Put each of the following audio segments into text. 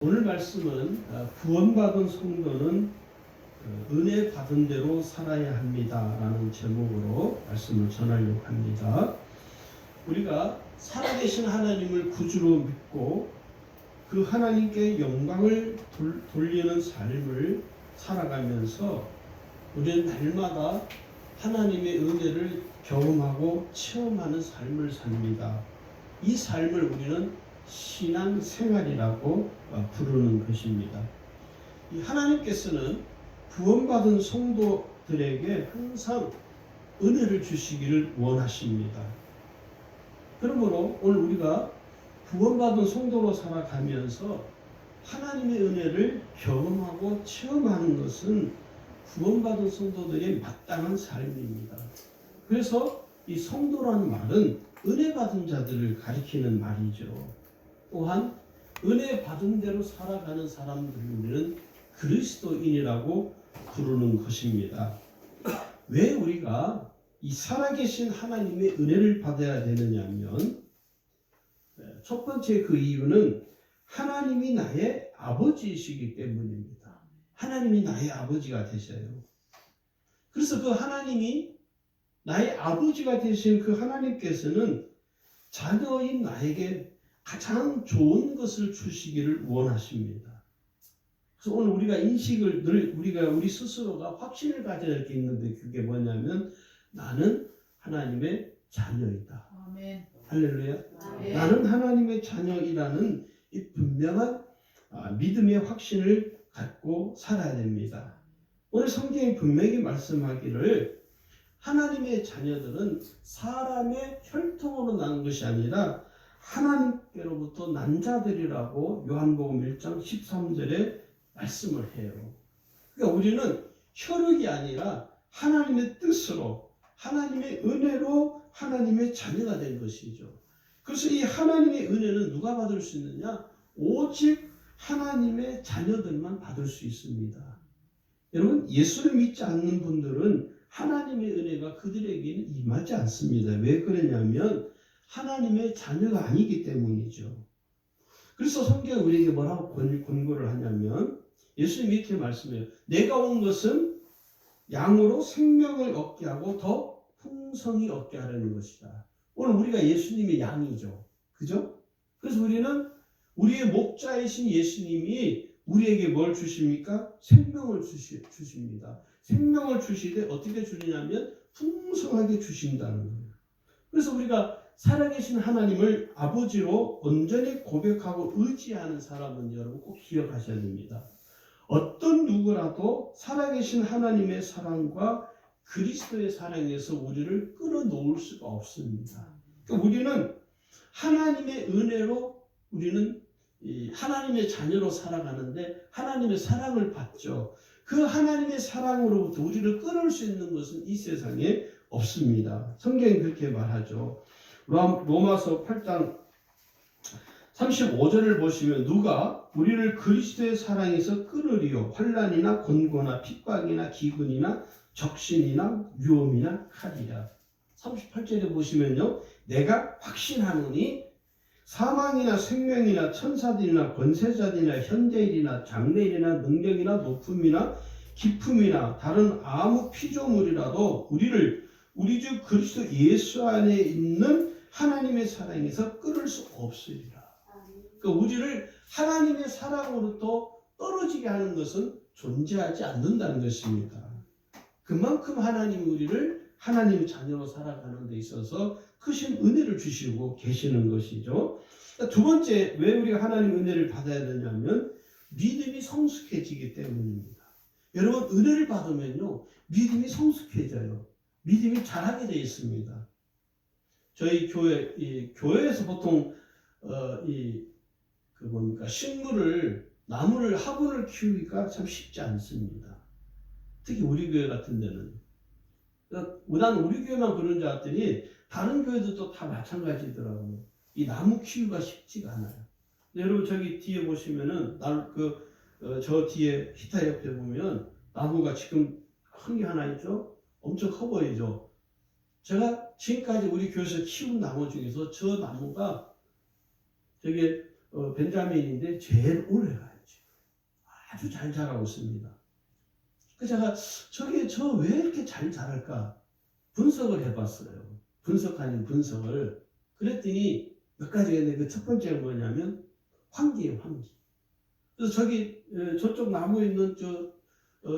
오늘 말씀은 구원받은 성도는 은혜 받은 대로 살아야 합니다 라는 제목으로 말씀을 전하려고 합니다. 우리가 살아계신 하나님을 구주로 믿고 그 하나님께 영광을 돌리는 삶을 살아가면서 우리는 날마다 하나님의 은혜를 경험하고 체험하는 삶을 삽니다. 이 삶을 우리는 신앙생활이라고 부르는 것입니다. 이 하나님께서는 구원받은 성도들에게 항상 은혜를 주시기를 원하십니다. 그러므로 오늘 우리가 구원받은 성도로 살아가면서 하나님의 은혜를 경험하고 체험하는 것은 구원받은 성도들의 마땅한 삶입니다. 그래서 이 성도라는 말은 은혜 받은 자들을 가리키는 말이죠. 또한 은혜 받은 대로 살아가는 사람들을 우리는 그리스도인이라고 부르는 것입니다. 왜 우리가 이 살아계신 하나님의 은혜를 받아야 되느냐 하면 첫 번째 그 이유는 하나님이 나의 아버지이시기 때문입니다. 하나님이 나의 아버지가 되셔요. 그래서 그 하나님이 나의 아버지가 되신 그 하나님께서는 자녀인 나에게 가장 좋은 것을 주시기를 원하십니다. 그래서 오늘 우리가 인식을 늘 우리 스스로가 확신을 가져야 할 게 있는데 그게 뭐냐면 나는 하나님의 자녀이다. 아멘. 할렐루야. 아멘. 나는 하나님의 자녀이라는 이 분명한 믿음의 확신을 갖고 살아야 됩니다. 오늘 성경이 분명히 말씀하기를 하나님의 자녀들은 사람의 혈통으로 난 것이 아니라 하나님께로부터 난 자들이라고 요한복음 1장 13절에 말씀을 해요. 그러니까 우리는 혈육이 아니라 하나님의 뜻으로 하나님의 은혜로 하나님의 자녀가 된 것이죠. 그래서 이 하나님의 은혜는 누가 받을 수 있느냐? 오직 하나님의 자녀들만 받을 수 있습니다. 여러분, 예수를 믿지 않는 분들은 하나님의 은혜가 그들에게는 임하지 않습니다. 왜 그러냐면 하나님의 자녀가 아니기 때문이죠. 그래서 성경이 우리에게 뭐라고 권고를 하냐면 예수님이 이렇게 말씀해요. 내가 온 것은 양으로 생명을 얻게 하고 더 풍성히 얻게 하려는 것이다. 오늘 우리가 예수님의 양이죠. 그죠? 그래서 우리는 우리의 목자이신 예수님이 우리에게 뭘 주십니까? 생명을 주십니다. 생명을 주시되 어떻게 주느냐면 풍성하게 주신다는 거예요. 그래서 우리가 살아계신 하나님을 아버지로 온전히 고백하고 의지하는 사람은 여러분 꼭 기억하셔야 됩니다. 어떤 누구라도 살아계신 하나님의 사랑과 그리스도의 사랑에서 우리를 끊어놓을 수가 없습니다. 그러니까 우리는 하나님의 은혜로 우리는 하나님의 자녀로 살아가는데 하나님의 사랑을 받죠. 그 하나님의 사랑으로부터 우리를 끊을 수 있는 것은 이 세상에 없습니다. 성경이 그렇게 말하죠. 로마서 8장 35절을 보시면 누가 우리를 그리스도의 사랑에서 끊으리요 환난이나 곤고나 핍박이나 기근이나 적신이나 위험이나 칼이라. 38절에 보시면요 내가 확신하노니 사망이나 생명이나 천사들이나 권세자들이나 현재일이나 장래일이나 능력이나 높음이나 깊음이나 다른 아무 피조물이라도 우리를 우리 주 그리스도 예수 안에 있는 하나님의 사랑에서 끊을 수 없으리라. 그러니까 우리를 하나님의 사랑으로부터 떨어지게 하는 것은 존재하지 않는다는 것입니다. 그만큼 하나님이 우리를 하나님의 자녀로 살아가는 데 있어서 크신 은혜를 주시고 계시는 것이죠. 두 번째 왜 우리가 하나님의 은혜를 받아야 되냐면 믿음이 성숙해지기 때문입니다. 여러분 은혜를 받으면요 믿음이 성숙해져요. 믿음이 자라게 되어 있습니다. 저희 교회에서 보통 식물을 나무를 화분을 키우기가 참 쉽지 않습니다. 특히 우리 교회 같은 데는. 난 우리 교회만 그런 줄 알았더니 다른 교회들도 다 마찬가지더라고요. 이 나무 키우기가 쉽지가 않아요. 여러분 저기 뒤에 보시면은 저 뒤에 기타 옆에 보면 나무가 지금 큰 게 하나 있죠. 엄청 커 보이죠. 제가 지금까지 우리 교회에서 키운 나무 중에서 저 나무가 저게 벤자민인데 제일 오래 가요. 아주 잘 자라고 있습니다. 그래서 제가 저 왜 이렇게 잘 자랄까 분석을 해봤어요. 분석 아닌 분석을. 그랬더니 몇 가지가 있는데 그 첫 번째가 뭐냐면 환기예요, 환기. 그래서 저쪽 나무 있는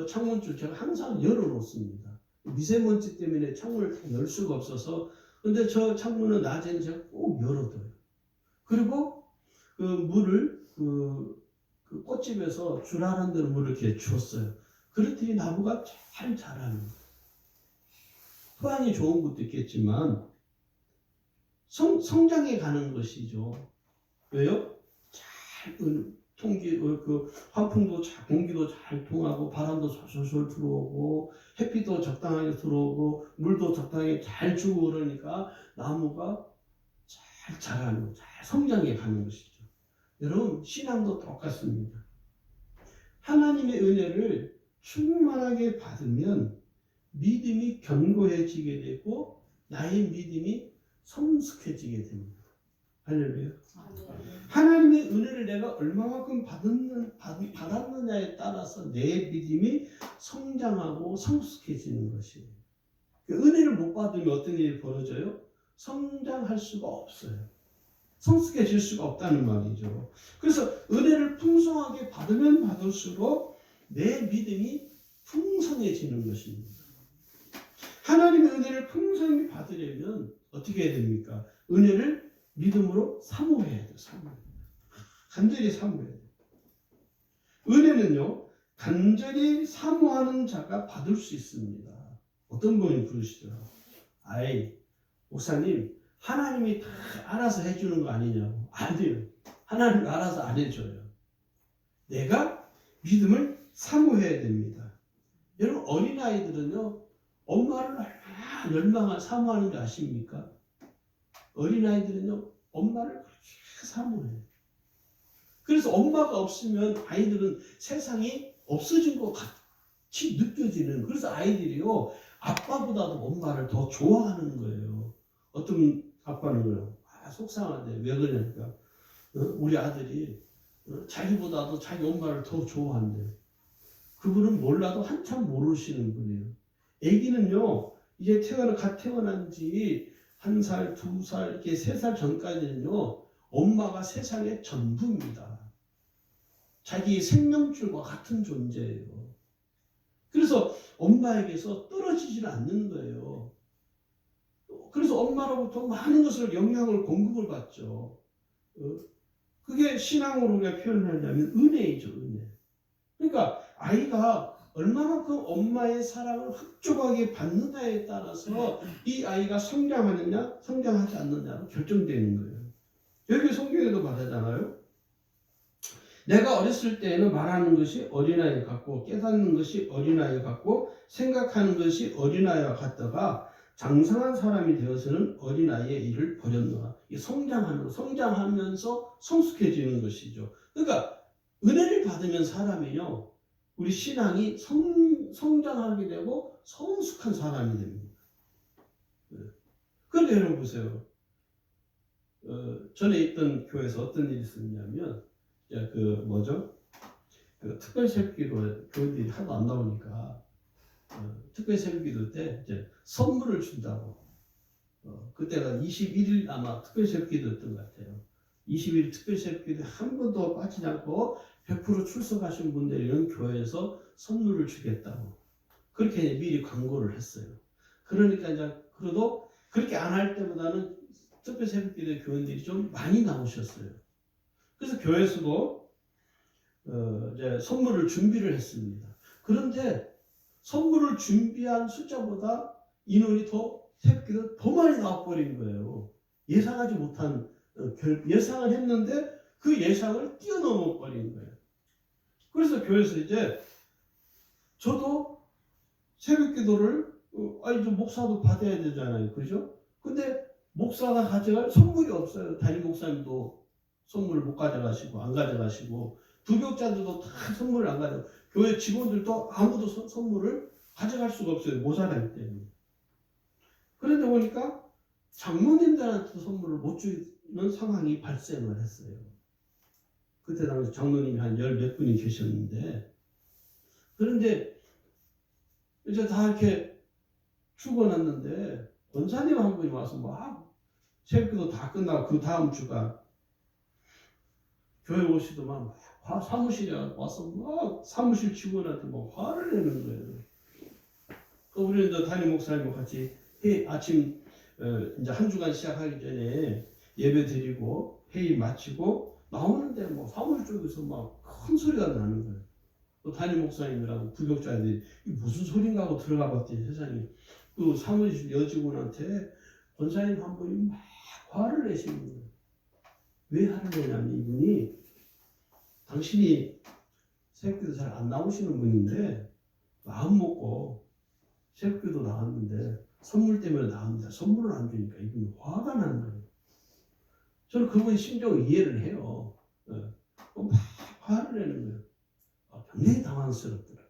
창문줄 제가 항상 열어놓습니다. 미세먼지 때문에 창문을 다 열 수가 없어서. 근데 저 창문은 낮에는 제가 꼭 열어둬요. 그리고 그 물을 그 꽃집에서 주라는 대로 물을 이렇게 주었어요. 그랬더니 나무가 잘 자라는 거예요. 토양이 좋은 것도 있겠지만 성장해 가는 것이죠. 왜요? 잘 환풍도 잘, 공기도 잘 통하고 바람도 솔솔 들어오고 햇빛도 적당하게 들어오고 물도 적당하게 잘 주고 그러니까 나무가 잘 자라는, 잘 성장해 가는 것이죠. 여러분 신앙도 똑같습니다. 하나님의 은혜를 충만하게 받으면 믿음이 견고해지게 되고 나의 믿음이 성숙해지게 됩니다. 할렐루야. 하나님의 은혜를 내가 얼마만큼 받았느냐에 따라서 내 믿음이 성장하고 성숙해지는 것이에요. 은혜를 못 받으면 어떤 일이 벌어져요? 성장할 수가 없어요. 성숙해질 수가 없다는 말이죠. 그래서 은혜를 풍성하게 받으면 받을수록 내 믿음이 풍성해지는 것입니다. 하나님의 은혜를 풍성히 받으려면 어떻게 해야 됩니까? 은혜를 믿음으로 사모해야 돼요. 간절히 사모해야 돼요. 은혜는요, 간절히 사모하는 자가 받을 수 있습니다. 어떤 분이 그러시더라고요. 아이, 목사님, 하나님이 다 알아서 해주는 거 아니냐고. 안 돼요. 하나님이 알아서 안 해줘요. 내가 믿음을 사모해야 됩니다. 여러분, 어린아이들은요, 엄마를 얼마나 사모하는 줄 아십니까? 어린아이들은요, 엄마를 그렇게 사모해요. 그래서 엄마가 없으면 아이들은 세상이 없어진 것 같이 느껴지는, 그래서 아이들이요, 아빠보다도 엄마를 더 좋아하는 거예요. 어떤 아빠는 그래요. 속상한데 왜 그러냐니까 우리 아들이 자기보다도 자기 엄마를 더 좋아한대요. 그분은 몰라도 한참 모르시는 분이에요. 아기는요, 이제 갓 태어난 지 1살, 2살, 이렇게 3살 전까지는요, 엄마가 세상의 전부입니다. 자기 생명줄과 같은 존재예요. 그래서 엄마에게서 떨어지질 않는 거예요. 그래서 엄마로부터 많은 것을 영향을 공급을 받죠. 그게 신앙으로 우리가 표현하려면 은혜이죠, 은혜. 그러니까 아이가 얼마만큼 엄마의 사랑을 흡족하게 받느냐에 따라서 이 아이가 성장하느냐, 성장하지 않느냐로 결정되는 거예요. 여기 성경에도 말하잖아요. 내가 어렸을 때에는 말하는 것이 어린아이 같고 깨닫는 것이 어린아이 같고 생각하는 것이 어린아이와 같다가 장성한 사람이 되어서는 어린아이의 일을 버렸노라. 성장하면서 성숙해지는 것이죠. 그러니까 은혜를 받으면 사람이요, 우리 신앙이 성장하게 되고 성숙한 사람이 됩니다. 그런데 여러분 보세요. 전에 있던 교회에서 어떤 일이 있었냐면, 특별 새벽기도 교인들이 하도 안 나오니까 특별 새벽기도 때 이제 선물을 준다고. 그때가 21일 아마 특별 새벽기도였던 것 같아요. 21일 특별 새벽기도 한 번도 빠지지 않고 100% 출석하신 분들이는 교회에서 선물을 주겠다고 그렇게 미리 광고를 했어요. 그러니까 이제 그래도 그렇게 안 할 때보다는 특별 새벽기도 교인들이 좀 많이 나오셨어요. 그래서 교회에서도 이제 선물을 준비를 했습니다. 그런데 선물을 준비한 숫자보다 인원이 새벽기도 더 많이 나와버린 거예요. 예상하지 못한 예상을 했는데 그 예상을 뛰어넘어 버린 거예요. 그래서 교회에서 이제 저도 새벽기도를 좀 목사도 받아야 되잖아요, 그죠? 근데 목사가 가져갈 선물이 없어요. 담임 목사님도 선물을 못 가져가시고 안 가져가시고 부교육자들도 다 선물을 안 가져가고 교회 직원들도 아무도 선물을 가져갈 수가 없어요. 모자라기 때문에. 그런데 보니까 장로님들한테도 선물을 못 주는 상황이 발생을 했어요. 그때 당시 장로님이 한 10몇 분이 분이 계셨는데, 그런데 이제 다 이렇게 죽어놨는데 권사님 한 분이 와서 막 새벽기도 다 끝나고 그 다음 주가 교회 오시더만 사무실에 와서 막 사무실 직원한테 막 화를 내는 거예요. 우리는 이제 담임 목사님과 같이 아침 이제 한 주간 시작하기 전에 예배 드리고 회의 마치고 나오는데 뭐 사무실 쪽에서 막 큰 소리가 나는 거예요. 또 담임 목사님이랑 부교육자들이 이게 무슨 소린가 하고 들어가 봤더니 세상에 그 사무실 여직원한테 권사님 한 분이 막 화를 내시는 거예요. 왜 화를 내냐면 이분이 당신이 새벽기도 잘 안 나오시는 분인데 마음 먹고 새벽기도 나왔는데 선물 때문에 나왔는데 선물을 안 주니까 이분이 화가 나는 거예요. 저는 그분의 심정을 이해를 해요. 막 화를 내는 거예요. 굉장히 당황스럽더라.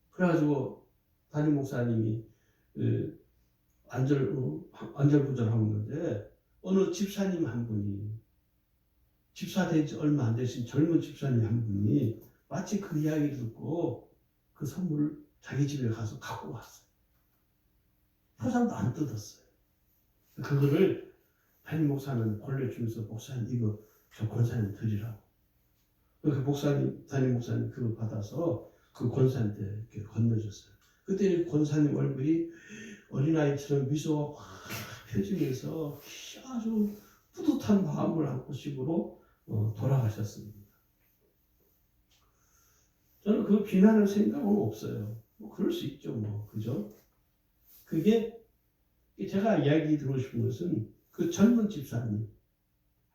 그래가지고 담임 목사님이 안절부절하고 있는데 어느 집사님 한 분이 집사 된 지 얼마 안 되신 젊은 집사님 한 분이 마치 그 이야기를 듣고 그 선물을 자기 집에 가서 갖고 왔어요. 포장도 안 뜯었어요. 그거를 담임 목사는 골라주면서 목사님 이거 저 권사님 드리라고. 그 담임 목사님 그거 받아서 그 권사한테 이렇게 건네줬어요. 그때 권사님 얼굴이 어린아이처럼 미소가 확 펴지면서 아주 뿌듯한 마음을 안고식으로 돌아가셨습니다. 저는 그 비난할 생각은 없어요. 뭐 그럴 수 있죠, 뭐 그죠? 그게 제가 이야기 드리고 싶은 것은 그 젊은 집사님,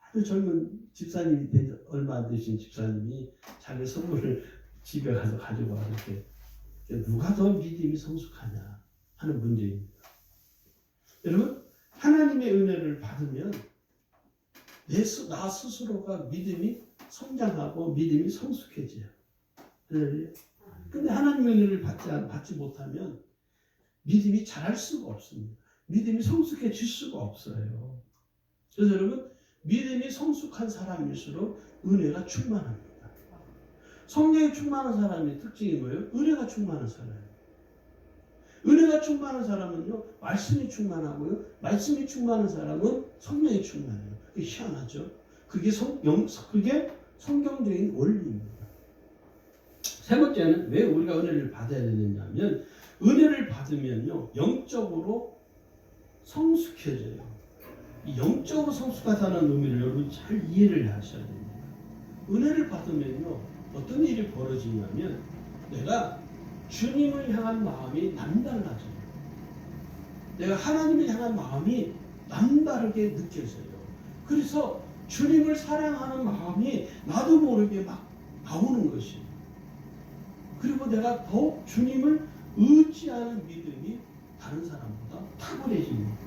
아주 젊은 집사님이 된 얼마 안 되신 집사님이 자기 선물을 집에 가서 가지고 와 이렇게 누가 더 믿음이 성숙하냐 하는 문제입니다. 여러분 하나님의 은혜를 받으면 나 스스로가 믿음이 성장하고 믿음이 성숙해져요. 근데 하나님의 은혜를 받지 못하면 믿음이 자랄 수가 없습니다. 믿음이 성숙해질 수가 없어요. 그래서 여러분 믿음이 성숙한 사람일수록 은혜가 충만합니다. 성령이 충만한 사람의 특징이 뭐예요? 은혜가 충만한 사람이에요. 은혜가 충만한 사람은요 말씀이 충만하고요 말씀이 충만한 사람은 성령이 충만해요. 그게 희한하죠. 그게 성경적인 원리입니다. 세 번째는 왜 우리가 은혜를 받아야 되느냐면 은혜를 받으면요 영적으로 성숙해져요. 이 영적으로 성숙하다는 의미를 여러분 잘 이해를 하셔야 됩니다. 은혜를 받으면요 어떤 일이 벌어지냐면 내가 주님을 향한 마음이 남달라져요. 내가 하나님을 향한 마음이 남다르게 느껴져요. 그래서 주님을 사랑하는 마음이 나도 모르게 막 나오는 것이에요. 그리고 내가 더욱 주님을 의지하는 믿음이 다른 사람보다 탁월해집니다.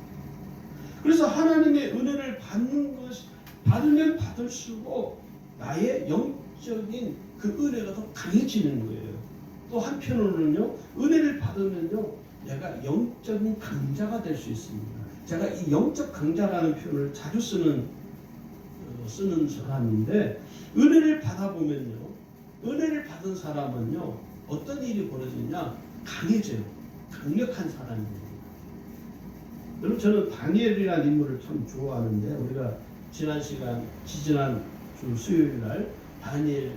그래서 하나님의 은혜를 받으면 받을수록 나의 영적인 그 은혜가 더 강해지는 거예요. 또 한편으로는요, 은혜를 받으면요, 내가 영적인 강자가 될 수 있습니다. 제가 이 영적 강자라는 표현을 자주 쓰는 사람인데, 은혜를 받아보면요, 은혜를 받은 사람은요, 어떤 일이 벌어지냐, 강해져요. 강력한 사람입니다. 여러분 저는 다니엘이라는 인물을 참 좋아하는데 우리가 지지난 주 수요일 날 다니엘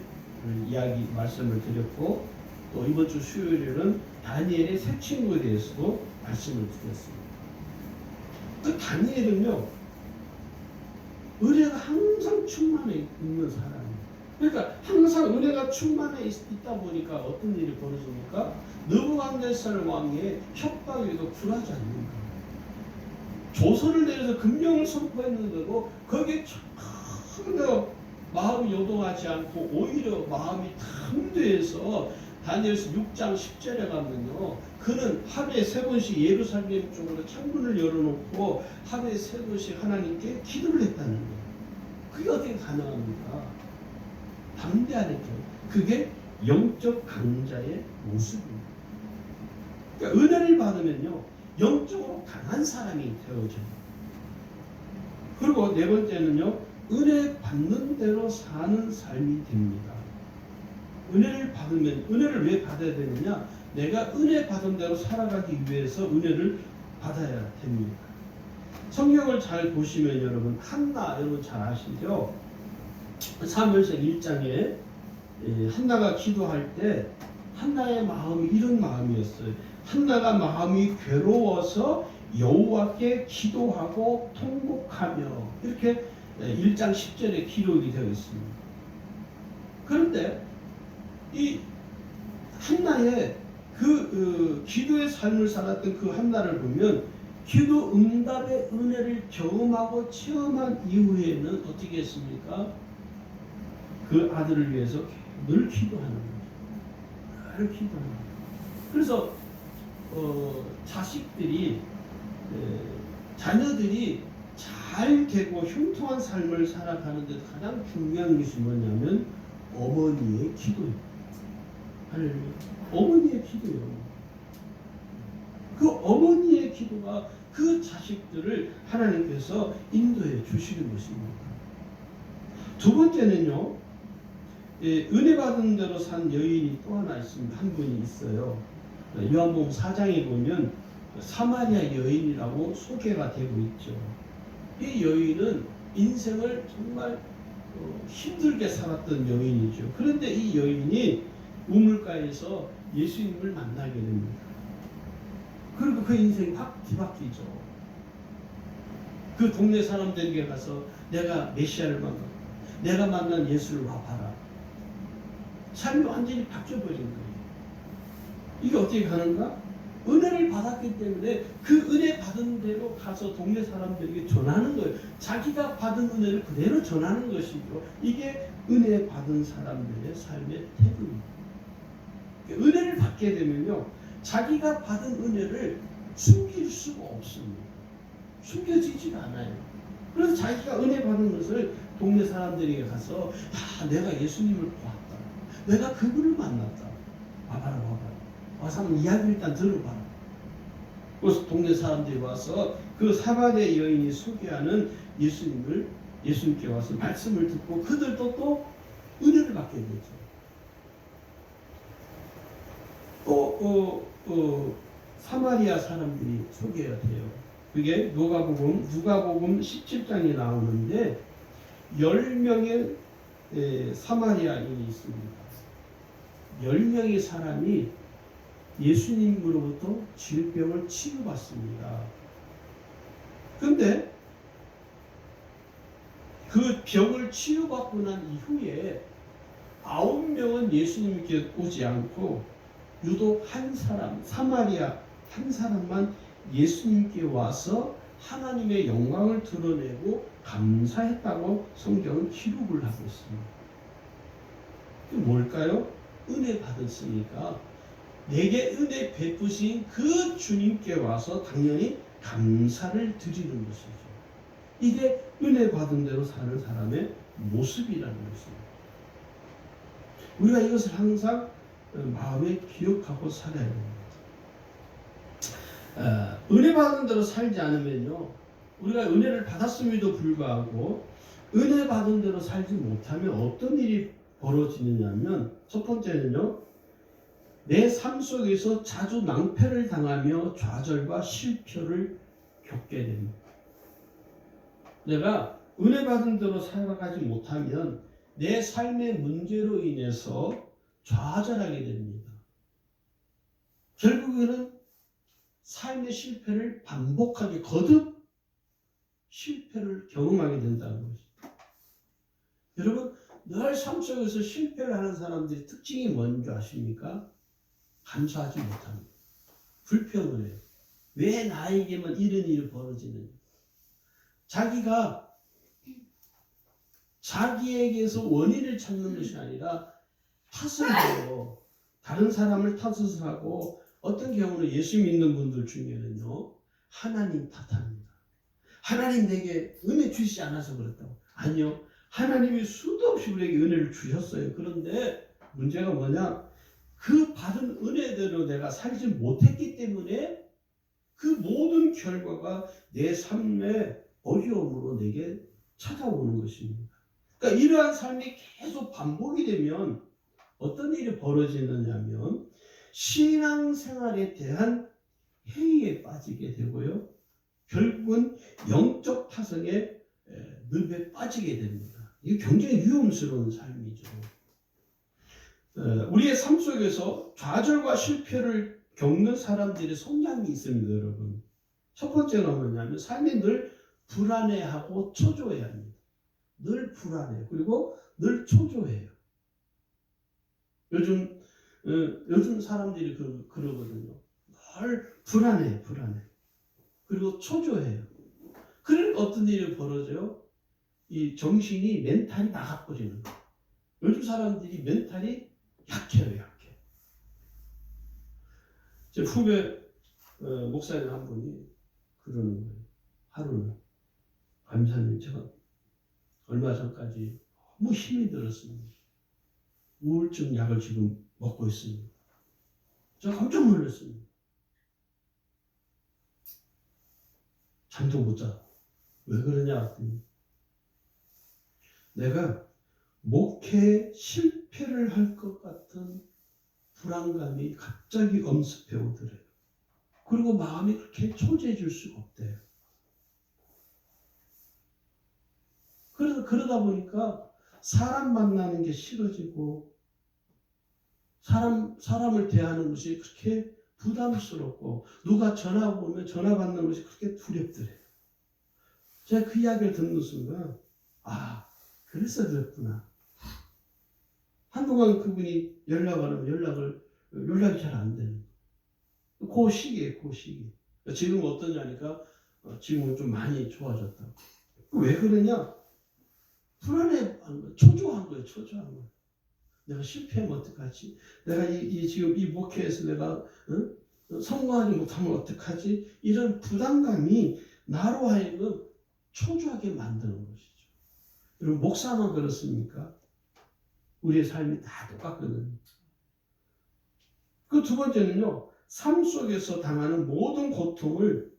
말씀을 드렸고 또 이번 주 수요일에는 다니엘의 새 친구에 대해서도 말씀을 드렸습니다. 그 다니엘은요 은혜가 항상 충만해 있는 사람이에요. 그러니까 항상 은혜가 충만해 있다 보니까 어떤 일이 벌어집니까? 느부갓네살 왕의 협박에도 굴하지 않는 거예요. 조선을 내려서 금령을 선포했는데도 거기에 전혀 마음이 요동하지 않고 오히려 마음이 탐대해서 다니엘서 6장 10절에 가면요 그는 하루에 3번씩 예루살렘 쪽으로 창문을 열어놓고 하루에 3번씩 하나님께 기도를 했다는 거예요. 그게 어떻게 가능합니까? 담대하니까. 그게 영적 강자의 모습입니다. 그러니까 은혜를 받으면요 영적으로 강한 사람이 되어져요. 그리고 네 번째는요 은혜 받는 대로 사는 삶이 됩니다. 은혜를 받으면, 은혜를 왜 받아야 되느냐? 내가 은혜 받은 대로 살아가기 위해서 은혜를 받아야 됩니다. 성경을 잘 보시면 여러분, 한나 여러분 잘 아시죠? 사무엘상 1장에 한나가 기도할 때 한나의 마음이 이런 마음이었어요. 한나가 마음이 괴로워서 여호와께 기도하고 통곡하며, 이렇게 1장 10절에 기록이 되어 있습니다. 그런데 이 한나의 그 기도의 삶을 살았던 그 한나를 보면, 기도 응답의 은혜를 경험하고 체험한 이후에는 어떻게 했습니까? 그 아들을 위해서 늘 기도하는 거예요. 늘 기도하는 거예요. 그래서 자녀들이 잘 되고 형통한 삶을 살아가는 데 가장 중요한 것이 뭐냐면 어머니의 기도예요. 어머니의 기도예요. 그 어머니의 기도가 그 자식들을 하나님께서 인도해 주시는 것입니다. 두 번째는요, 은혜 받은 대로 산 여인이 또 하나 있습니다. 한 분이 있어요. 요한복음 4장에 보면 사마리아 여인이라고 소개가 되고 있죠. 이 여인은 인생을 정말 힘들게 살았던 여인이죠. 그런데 이 여인이 우물가에서 예수님을 만나게 됩니다. 그리고 그 인생이 확 뒤바뀌죠. 그 동네 사람들에게 가서 내가 메시아를 만났다, 내가 만난 예수를 와봐라. 삶이 완전히 바뀌어버린 거예요. 이게 어떻게 가는가? 은혜를 받았기 때문에 그 은혜 받은 대로 가서 동네 사람들에게 전하는 거예요. 자기가 받은 은혜를 그대로 전하는 것이죠. 이게 은혜 받은 사람들의 삶의 태도입니다. 은혜를 받게 되면요, 자기가 받은 은혜를 숨길 수가 없습니다. 숨겨지지가 않아요. 그래서 자기가 은혜 받은 것을 동네 사람들에게 가서, 내가 예수님을 보았다, 내가 그분을 만났다, 와봐라. 와서 한번 이야기를 일단 들어봐라. 그래서 동네 사람들이 와서 그 사마리아 여인이 소개하는 예수님께 와서 말씀을 듣고 그들도 또 은혜를 받게 되죠. 또 사마리아 사람들이 소개가 돼요. 그게 누가복음 17장에 나오는데 10명의 사마리아인이 있습니다. 10명의 사람이 예수님으로부터 질병을 치유받습니다. 그런데 그 병을 치유받고 난 이후에 9명은 예수님께 오지 않고 유독 한 사람, 사마리아 한 사람만 예수님께 와서 하나님의 영광을 드러내고 감사했다고 성경은 기록을 하고 있습니다. 그게 뭘까요? 은혜 받았으니까 내게 은혜 베푸신 그 주님께 와서 당연히 감사를 드리는 것이죠. 이게 은혜 받은 대로 사는 사람의 모습이라는 것입니다. 우리가 이것을 항상 마음에 기억하고 살아야 됩니다. 은혜 받은 대로 살지 않으면요, 우리가 은혜를 받았음에도 불구하고 은혜 받은 대로 살지 못하면 어떤 일이 벌어지느냐면, 첫 번째는요, 내 삶 속에서 자주 낭패를 당하며 좌절과 실패를 겪게 됩니다. 내가 은혜 받은 대로 살아가지 못하면 내 삶의 문제로 인해서 좌절하게 됩니다. 결국에는 삶의 실패를 반복하게, 거듭 실패를 경험하게 된다는 것입니다. 여러분, 늘 삶 속에서 실패를 하는 사람들의 특징이 뭔지 아십니까? 감사하지 못합니다. 불평을 해요. 왜 나에게만 이런 일이 벌어지는지. 자기에게서 원인을 찾는 것이 아니라 탓을 해요. 다른 사람을 탓을 하고, 어떤 경우는 예수 믿는 분들 중에는요, 하나님 탓합니다. 하나님 내게 은혜 주시지 않아서 그렇다고. 아니요, 하나님이 수도 없이 우리에게 은혜를 주셨어요. 그런데 문제가 뭐냐? 그 받은 은혜대로 내가 살지 못했기 때문에 그 모든 결과가 내 삶의 어려움으로 내게 찾아오는 것입니다. 그러니까 이러한 삶이 계속 반복이 되면 어떤 일이 벌어지느냐면 신앙생활에 대한 회의에 빠지게 되고요. 결국은 영적 타성의 늪에 빠지게 됩니다. 이게 굉장히 위험스러운 삶이죠. 우리의 삶 속에서 좌절과 실패를 겪는 사람들의 성향이 있습니다, 여러분. 첫 번째는 뭐냐면 삶이 늘 불안해하고 초조해야 합니다. 늘 불안해요. 그리고 늘 초조해요. 요즘 사람들이 그러거든요. 늘 불안해. 그리고 초조해요. 그러니까 어떤 일이 벌어져요? 이 정신이 멘탈이 나가버리는 거예요. 요즘 사람들이 멘탈이 약해요. 제 후배 목사님 한 분이 그러는 거예요. 하루는 감사님, 제가 얼마 전까지 너무 힘이 들었습니다. 우울증 약을 지금 먹고 있습니다. 제가 깜짝 놀랐습니다. 잠도 못 자. 왜 그러냐 했더니 내가 목회에 실패를 할 것 같은 불안감이 갑자기 엄습해 오더래요. 그리고 마음이 그렇게 초조해질 수가 없대요. 그러다 보니까 사람 만나는 게 싫어지고 사람을 대하는 것이 그렇게 부담스럽고 누가 전화 오면 전화 받는 것이 그렇게 두렵더래요. 제가 그 이야기를 듣는 순간 그래서 그랬구나. 한동안 그분이 연락을 하면 연락이 잘 안 되는 거예요. 그 시기에. 지금 어떠냐니까 지금은 좀 많이 좋아졌다. 왜 그러냐? 초조한 거예요. 내가 실패하면 어떡하지? 내가 지금 이 목회에서 내가 성공하지 못하면 어떡하지? 이런 부담감이 나로 하여금 초조하게 만드는 것이죠. 여러분, 목사만 그렇습니까? 우리의 삶이 다 똑같거든요. 그 두 번째는요, 삶 속에서 당하는 모든 고통을,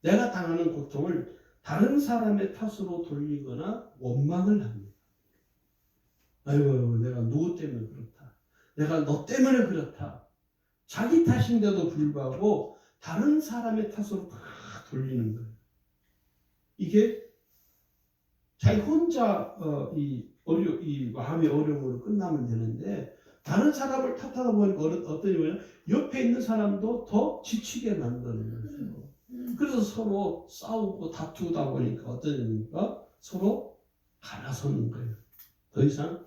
내가 당하는 고통을 다른 사람의 탓으로 돌리거나 원망을 합니다. 아이고, 내가 누구 때문에 그렇다. 내가 너 때문에 그렇다. 자기 탓인데도 불구하고 다른 사람의 탓으로 다 돌리는 거예요. 이게 자기 혼자 이 마음의 어려움으로 끝나면 되는데 다른 사람을 탓하다 보니까 어떤 일이냐, 옆에 있는 사람도 더 지치게 만드는 거죠. 그래서 서로 싸우고 다투다 보니까 어떤 일입니까? 서로 갈라서는 거예요. 더 이상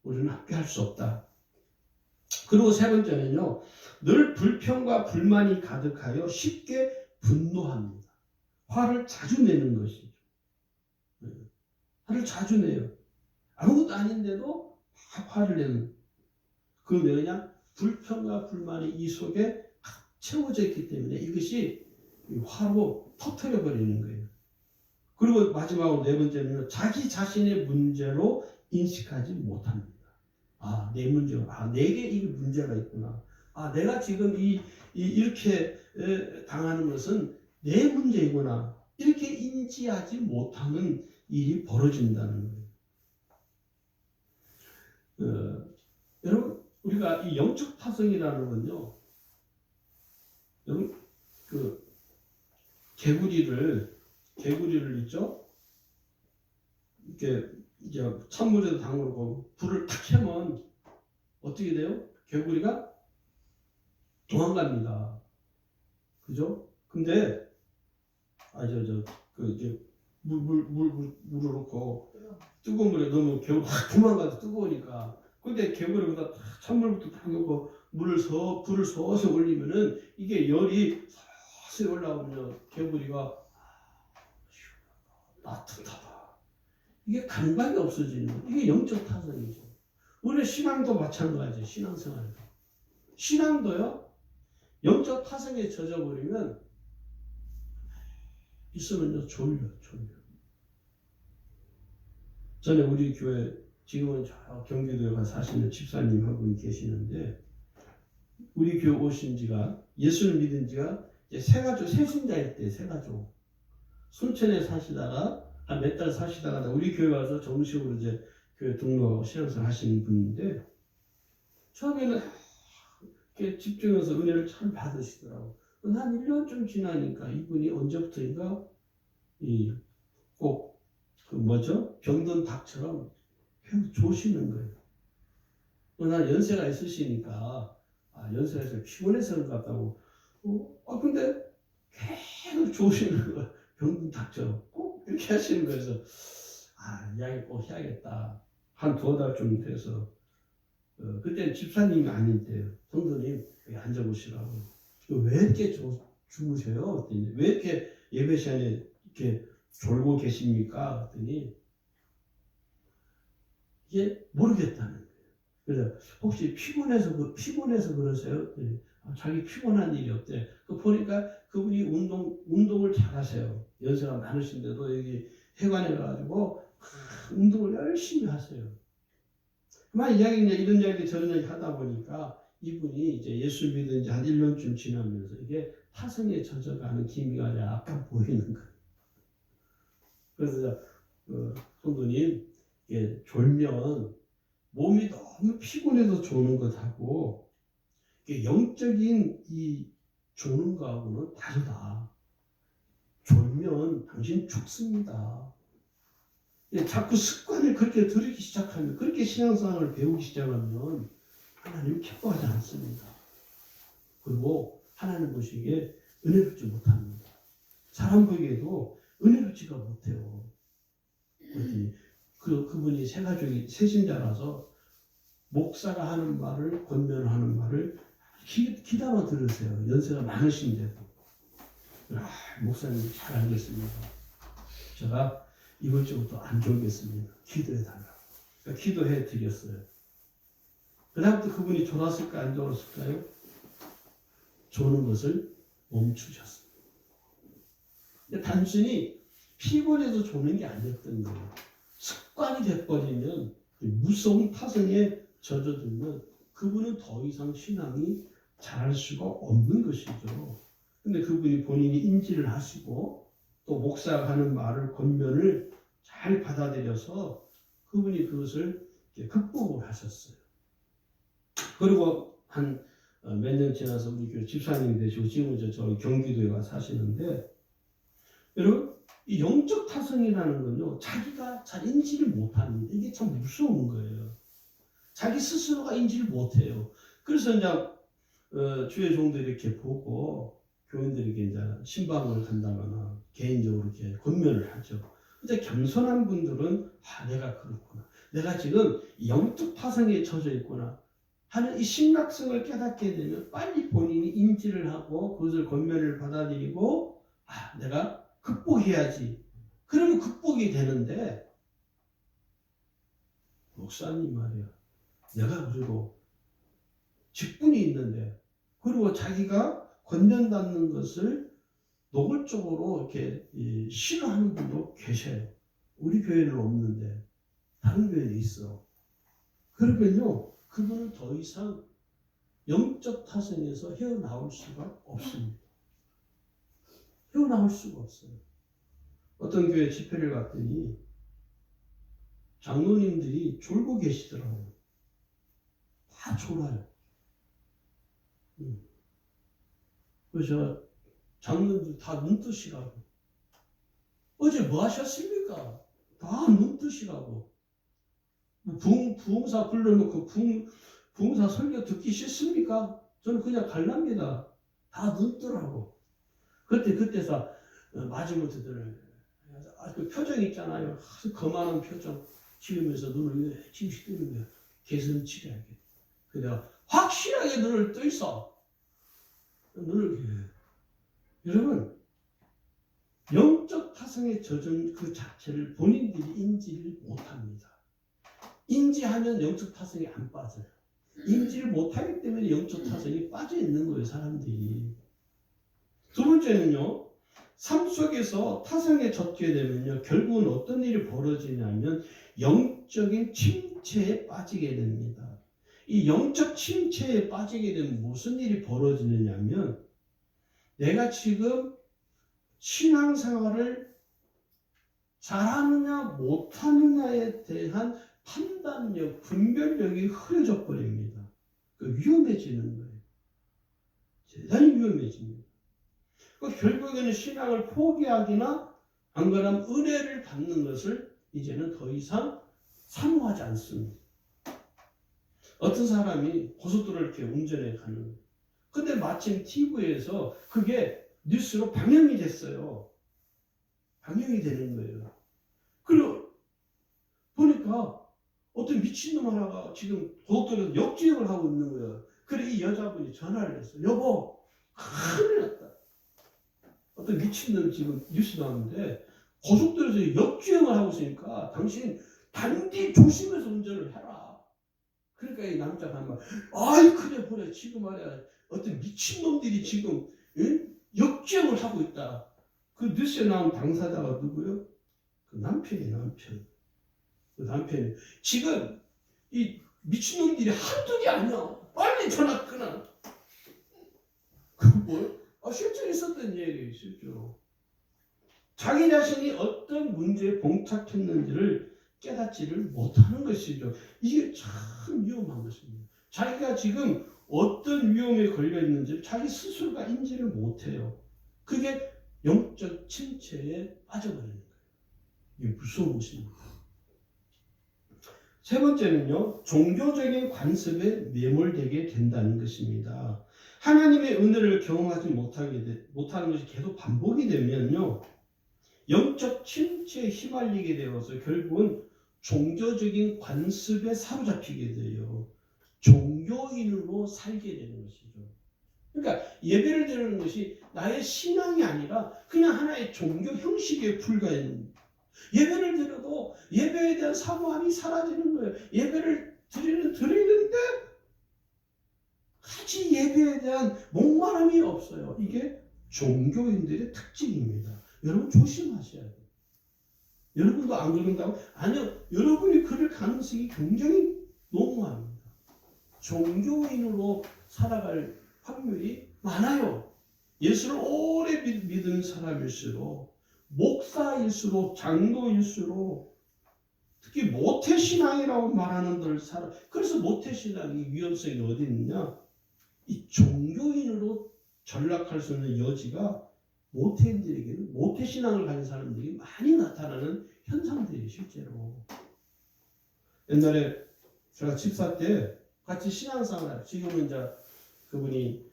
우리는 함께 할 수 없다. 그리고 세 번째는요, 늘 불평과 불만이 가득하여 쉽게 분노합니다. 화를 자주 내는 것이죠. 화를 자주 내요. 아무것도 아닌데도 화를 내는. 그게 그냥 불평과 불만이 이 속에 채워져 있기 때문에 이것이 화로 터뜨려 버리는 거예요. 그리고 마지막으로 네 번째는 자기 자신의 문제로 인식하지 못합니다. 내 문제가, 내게 이 문제가 있구나. 내가 지금 이렇게 당하는 것은 내 문제이구나. 이렇게 인지하지 못하는 일이 벌어진다는 거예요. 여러분, 우리가 이 영적 타성이라는 건요, 여러분, 개구리를 있죠? 이렇게 이제 찬물에도 담그고 불을 탁 켜면 어떻게 돼요? 개구리가 도망갑니다. 그죠? 근데 이제 물을 넣고 뜨거운 물에 넣으면 개구리가 확 도망가서 뜨거우니까. 근데 개구리보다 찬물부터 담그고 불을 서서히 올리면은 이게 열이 서서히 올라오면 개구리가 따뜻하다. 이게 감각이 없어지는 거예요. 이게 영적 타성이죠. 우리 신앙도 마찬가지예요. 신앙생활도. 신앙도요, 영적 타성에 젖어버리면 있으면요, 졸려. 전에 우리 교회, 지금은 저 경기도에 가서 사시는 집사님 한 분이 계시는데, 우리 교회 오신 지가, 예수를 믿은 지가 이제 세신자일 때, 세가족. 순천에 사시다가, 한 몇 달 사시다가 우리 교회 와서 정식으로 이제 교회 등록하고 신앙생활 하시는 분인데, 처음에는 이렇게 집중해서 은혜를 잘 받으시더라고. 한 1년쯤 지나니까 이분이 언제부터인가 꼭 병든 닭처럼 계속 조시는 거예요. 나 연세가 있으시니까 연세가 있어서 피곤해서 그런 것 같다고. 근데 계속 조시는 거야. 병든 닭처럼 꼭 이렇게 하시는 거여서 이야기 꼭 해야겠다. 한 2달쯤 돼서 그때 집사님이 아닌데요. 성도님 여기 앉아보시라고. 왜 이렇게 주무셔요? 그랬더니 왜 이렇게 예배 시간에 이렇게 졸고 계십니까? 그랬더니 이게 모르겠다는 거예요. 그래서 혹시 피곤해서 그러세요? 자기 피곤한 일이 없대. 보니까 그분이 운동을 잘하세요. 연세가 많으신데도 여기 해관에 가가지고 운동을 열심히 하세요. 그만 이런 이야기 저런 이야기 하다 보니까 이분이 이제 예수 믿은 지 한 1년쯤 지나면서 이게 타성에 젖어가는 기미가 약간 보이는 거예요. 그래서 성도님 졸면 몸이 너무 피곤해서 조는 것하고 영적인 이 조는 거하고는 다르다. 졸면 당신 죽습니다. 자꾸 습관을 그렇게 들이기 시작하면, 그렇게 신앙생활을 배우기 시작하면 하나님 기뻐하지 않습니다. 그리고 하나님 보시기에 은혜롭지 못합니다. 사람 보기에도 은혜롭지가 못해요. 그분이 세신자라서 목사가 하는 말을, 권면하는 말을 귀담아 들으세요. 연세가 많으신데도. 목사님 잘 알겠습니다. 제가 이번 주부터 안 졸겠습니다. 기도해달라고. 그러니까 기도해 드렸어요. 그 다음부터 그분이 졸았을까 안 졸았을까요? 조는 것을 멈추셨습니다. 단순히 피곤해서 조는 게 아니었던 거예요. 습관이 돼버리면 무서운 타성에 젖어들면 그분은 더 이상 신앙이 잘할 수가 없는 것이죠. 근데 그분이 본인이 인지를 하시고 또 목사가 하는 말을, 권면을 잘 받아들여서 그분이 그것을 극복을 하셨어요. 그리고 한 몇 년 지나서 우리 교회 집사님이 되시고 지금은 저 경기도에 가 사시는데, 여러분 이 영적 타성이라는 건요, 자기가 잘 인지를 못합니다. 이게 참 무서운 거예요. 자기 스스로가 인지를 못해요. 그래서 이제 주의 종도 이렇게 보고 교인들에게 이제 신방을 간다거나 개인적으로 이렇게 권면을 하죠. 근데 겸손한 분들은 내가 그렇구나. 내가 지금 영적 타성에 젖어 있구나 하는 이 심각성을 깨닫게 되면 빨리 본인이 인지를 하고 그것을 권면을 받아들이고 내가 극복해야지. 그러면 극복이 되는데, 목사님 말이야. 내가 그리고 직분이 있는데, 그리고 자기가 권면받는 것을 노골적으로 이렇게 싫어하는 분도 계셔요. 우리 교회는 없는데 다른 교회에 있어. 그러면요, 그분은 더 이상 영적 타성에서 헤어나올 수가 없습니다. 헤어나올 수가 없어요. 어떤 교회 집회를 갔더니 장로님들이 졸고 계시더라고요. 다 졸아요. 그래서 장로님들 다 눈뜨시라고. 어제 뭐 하셨습니까? 다 눈뜨시라고. 부흥사 불러놓고 부흥사 설교 듣기 싫습니까? 저는 그냥 갈랍니다. 다 눈뜨라고. 그때서 마지못해들 그 표정 있잖아요. 거만한 표정 지으면서 눈을 찡씩 뜨는 거예요. 개선치게. 그래서 확실하게 눈을 떠 있어. 여러분, 영적 타성에 젖은 그 자체를 본인들이 인지를 못합니다. 인지하면 영적 타성이 안 빠져요. 인지를 못하기 때문에 영적 타성이 빠져 있는 거예요, 사람들이. 두 번째는요, 삶 속에서 타성에 젖게 되면요, 결국은 어떤 일이 벌어지냐면 영적인 침체에 빠지게 됩니다. 이 영적 침체에 빠지게 되면 무슨 일이 벌어지느냐면, 내가 지금 신앙생활을 잘하느냐 못하느냐에 대한 판단력, 분별력이 흐려져 버립니다. 위험해지는 거예요. 대단히 위험해집니다. 결국에는 신앙을 포기하기나 안 그러면 은혜를 받는 것을 이제는 더 이상 사모하지 않습니다. 어떤 사람이 고속도로를 이렇게 운전해 가는 거예요. 근데 마침 TV에서 그게 뉴스로 방영이 됐어요. 방영이 되는 거예요. 그리고 보니까 어떤 미친놈 하나가 지금 고속도로에서 역주행을 하고 있는 거예요. 그래 이 여자분이 전화를 했어요. 여보, 큰일 났다. 어떤 미친놈 지금 뉴스 나왔는데 고속도로에서 역주행을 하고 있으니까 당신 단디 조심해서 운전을 해라. 그러니까 이 남자가 한 말, 아이 그래 보래 지금 말이야 어떤 미친놈들이 지금 역주행을 하고 있다. 그 뉴스에 나온 당사자가 누구요? 그 남편이 남편. 그 남편이 지금 이 미친놈들이 한둘이 아니야. 빨리 전화 끊어. 그 뭐? 실제로 있었던 얘기예요. 실제로. 자기 자신이 어떤 문제에 봉착했는지를 깨닫지를 못하는 것이죠. 이게 참 위험한 것입니다. 자기가 지금 어떤 위험에 걸려 있는지 자기 스스로가 인지를 못해요. 그게 영적 침체에 빠져버리는 거예요. 이게 무서운 것입니다. 세 번째는요, 종교적인 관습에 매몰되게 된다는 것입니다. 하나님의 은혜를 경험하지 못하는 것이 계속 반복이 되면요, 영적 침체에 휘말리게 되어서 결국은 종교적인 관습에 사로잡히게 돼요. 종교인으로 살게 되는 것이죠. 그러니까 예배를 드리는 것이 나의 신앙이 아니라 그냥 하나의 종교 형식에 불과한, 예배를 드려도 예배에 대한 사모함이 사라지는 거예요. 예배를 드리는데 같이 예배에 대한 목마름이 없어요. 이게 종교인들의 특징입니다. 여러분 조심하셔야 돼요. 여러분도 안 그런다고? 아니요. 여러분이 그럴 가능성이 굉장히 농후합니다. 종교인으로 살아갈 확률이 많아요. 예수를 오래 믿는 사람일수록, 목사일수록, 장로일수록, 특히 모태신앙이라고 말하는 들 사람, 그래서 모태신앙이 위험성이 어디 있느냐? 이 종교인으로 전락할 수 있는 여지가 모태인들에게는, 모태신앙을 가진 사람들이 많이 나타나는 현상들이에요. 실제로 옛날에 제가 집사 때 같이 신앙생활, 지금은 이제 그분이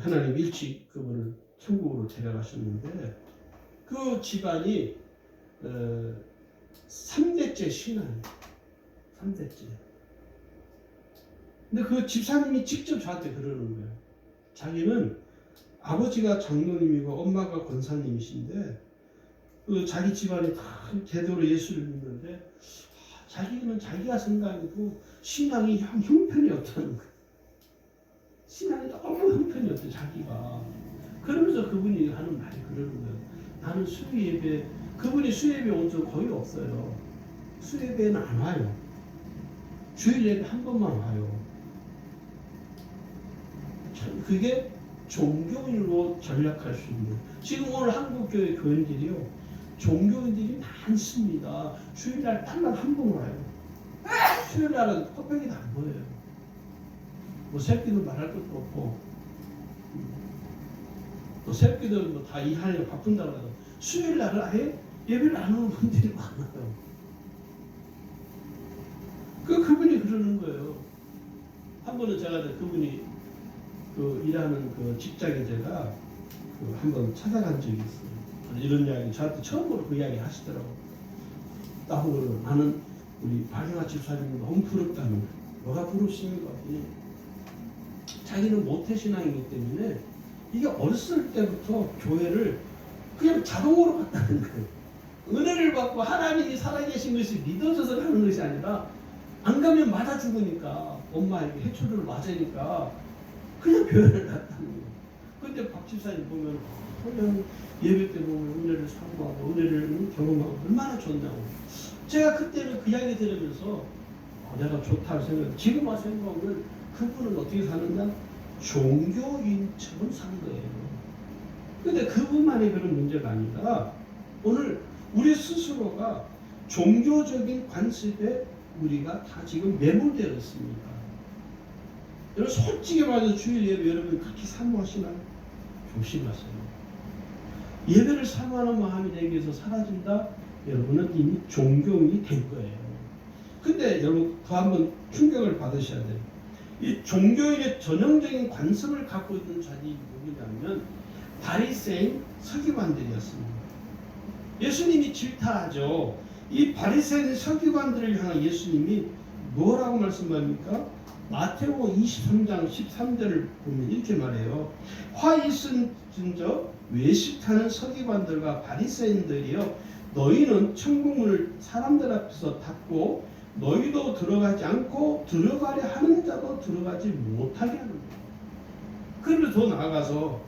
하나님 일찍 그분을 천국으로 데려가셨는데 그 집안이 3대째 신앙이에요. 3대째. 근데 그 집사님이 직접 저한테 그러는 거예요. 자기는 아버지가 장로님이고 엄마가 권사님이신데 그 자기 집안이 다 제대로 예수를 믿는데 자기는 자기가 생각해도 신앙이 형편이 없다는 거예요. 신앙이 너무 형편이 없대 자기가. 그러면서 그분이 하는 말이 그러는 거예요. 나는 수요예배, 그분이 수요예배 온 적 거의 없어요. 수요예배는 안 와요. 주일 예배 한 번만 와요. 참 그게 종교인으로 전락할 수 있는. 지금 오늘 한국교회 교인들이요, 종교인들이 많습니다. 주일날 딱 한 번 와요. 수요일날은 껍데기도 안 보여요. 뭐 새끼들 말할 것도 없고, 또 새끼들 뭐 다 일하려고 바쁜다고 해서 수요일날은 아예 예배를 안 오는 분들이 많아요. 그분이 그러는 거예요. 한 번은 제가 그분이 그 일하는 그 직장에 제가 그 한번 찾아간 적이 있어요. 이런 이야기 저한테 처음으로 그 이야기 하시더라고요. 나보고 나는 우리 박영아 집사님이 너무 부럽다는 거예요. 뭐가 부럽습니까? 자기는 모태신앙이기 때문에 이게 어렸을 때부터 교회를 그냥 자동으로 갔다는 거예요. 은혜를 받고 하나님이 살아계신 것이 믿어져서 가는 것이 아니라 안 가면 맞아 죽으니까, 엄마에게 해초를 맞으니까 그냥 교회를 갔다는 거예요. 근데 박 집사님 보면 그냥 예배 때 보면 은혜를 사모하고 은혜를 경험하고 얼마나 좋냐고. 제가 그때는 그 이야기 들으면서 내가 좋다고 생각해요. 지금 와서 생각하면 그분은 어떻게 사느냐? 종교인처럼 산 거예요. 근데 그분만의 그런 문제가 아니라 오늘 우리 스스로가 종교적인 관습에 우리가 다 지금 매몰되어 있습니다. 여러분 솔직히 말해서 주일 예배 여러분 그렇게 사모하시나요? 조심하세요. 예배를 사모하는 마음이 내게서 사라진다? 여러분은 이미 종교인이 된 거예요. 근데 여러분 더 한번 충격을 받으셔야 돼요. 이 종교인의 전형적인 관습을 갖고 있는 자들이 누구냐면 바리새인 서기관들이었습니다. 예수님이 질타하죠. 이 바리새인 서기관들을 향한 예수님이 뭐라고 말씀합니까? 마태복음 23장 13절을 보면 이렇게 말해요. 화 있은즉 외식하는 서기관들과 바리새인들이여, 너희는 천국문을 사람들 앞에서 닫고 너희도 들어가지 않고 들어가려 하는 자도 들어가지 못하게 하는 거예요. 그리고 더 나아가서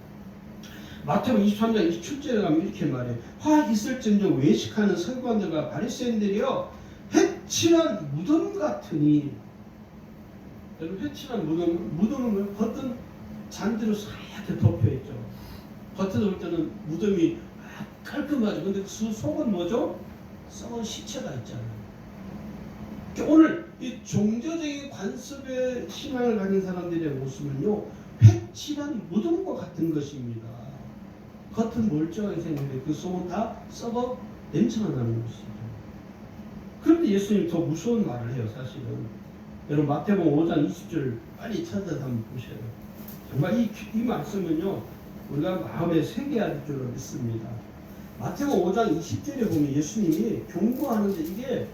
마태복음 23장 27절에 가면 이렇게 말해요. 화 있을진저 외식하는 서기관들과 바리새인들이여, 회칠한 무덤 같으니. 여러분 회칠한 무덤은 겉은 잔디로 하얗게 덮여있죠. 겉에서 볼 때는 무덤이 깔끔하죠. 근데 그 속은 뭐죠? 썩은 시체가 있잖아요. 오늘 이 종교적인 관습의 신앙을 가진 사람들의 모습은요, 회칠한 무덤과 같은 것입니다. 겉은 멀쩡하게 생겼는데 그 속은 다 썩어 냄새가 나는 것이죠. 그런데 예수님이 더 무서운 말을 해요. 사실은 여러분 마태복음 5장 20절 빨리 찾아서 한번 보셔요. 정말 이 말씀은요 우리가 마음에 새겨야 될 줄 믿습니다. 마태복음 5장 20절에 보면 예수님이 경고하는데 이게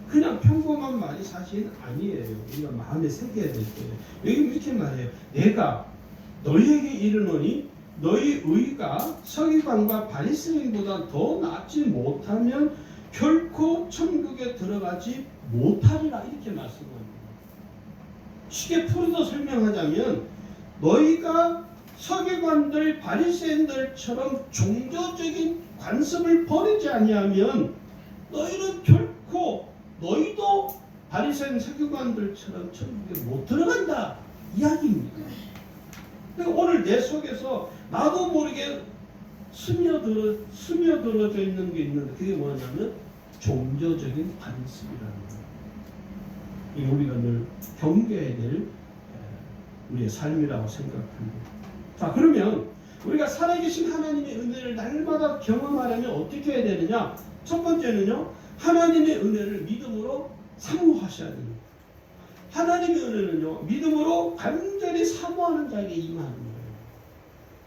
그냥 평범한 말이 사실은 아니에요. 우리가 마음에 새겨야 될 거예요. 여기 이렇게 말해요. 내가 너희에게 이르노니 너희 의가 서기관과 바리새인보다 더 낫지 못하면 결코 천국에 들어가지 못하리라, 이렇게 말씀합니다. 쉽게 풀어서 설명하자면 너희가 서기관들 바리새인들처럼 종교적인 관습을 버리지 아니하면 너희는 결코 너희도 바리새인 서기관들처럼 천국에 못 들어간다 이야기입니다. 그러니까 오늘 내 속에서 나도 모르게 스며들어져 있는 게 있는데 그게 뭐냐면 종교적인 관습이라는 거예요. 이게 우리가 늘 경계해야 될 우리의 삶이라고 생각합니다. 자, 그러면 우리가 살아계신 하나님의 은혜를 날마다 경험하려면 어떻게 해야 되느냐? 첫 번째는요, 하나님의 은혜를 믿음으로 사모하셔야 됩니다. 하나님의 은혜는요, 믿음으로 간절히 사모하는 자에게 임하는 거예요.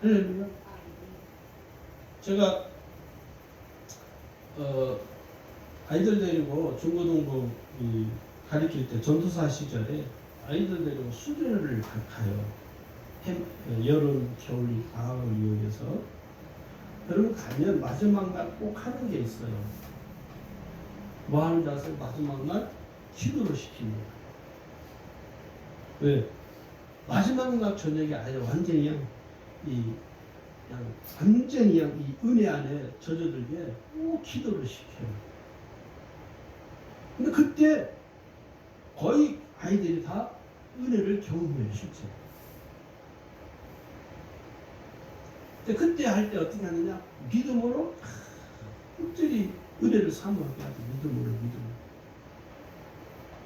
할렐루야. 제가 아이들 데리고 중고등부 가르칠 때 전도사 시절에 아이들 데리고 수련회를 가요. 여름, 겨울, 방학을 이용해서. 여러분 가면 마지막 날 꼭 하는 게 있어요. 뭐 하는 줄 아세요? 마지막 날 기도를 시킵니다. 왜? 마지막 날 저녁에 아예 완전히 완전히 이 은혜 안에 젖어들게 꼭 기도를 시켜요. 근데 그때 거의 아이들이 다 은혜를 경험해요, 실제. 그때 할 때 어떻게 하느냐? 믿음으로 특별히 은혜를 사모하게 하죠. 믿음으로.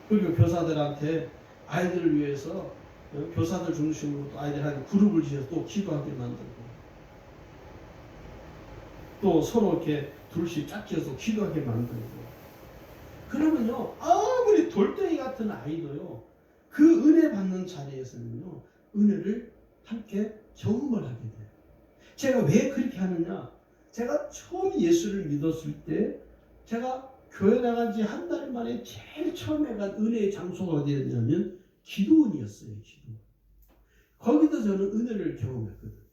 그리고 교사들한테 아이들을 위해서 교사들 중심으로 또 아이들한테 그룹을 지어서 또 기도하게 만들고, 또 서로 이렇게 둘씩 짝지어서 기도하게 만들고. 그러면요, 아무리 돌덩이 같은 아이도요, 그 은혜 받는 자리에서는요, 은혜를 함께 경험을 하게 돼요. 제가 왜 그렇게 하느냐? 제가 처음 예수를 믿었을 때, 제가 교회 나간 지 한 달 만에 제일 처음에 간 은혜의 장소가 어디였냐면 기도원이었어요. 기도원. 거기서 저는 은혜를 경험했거든요.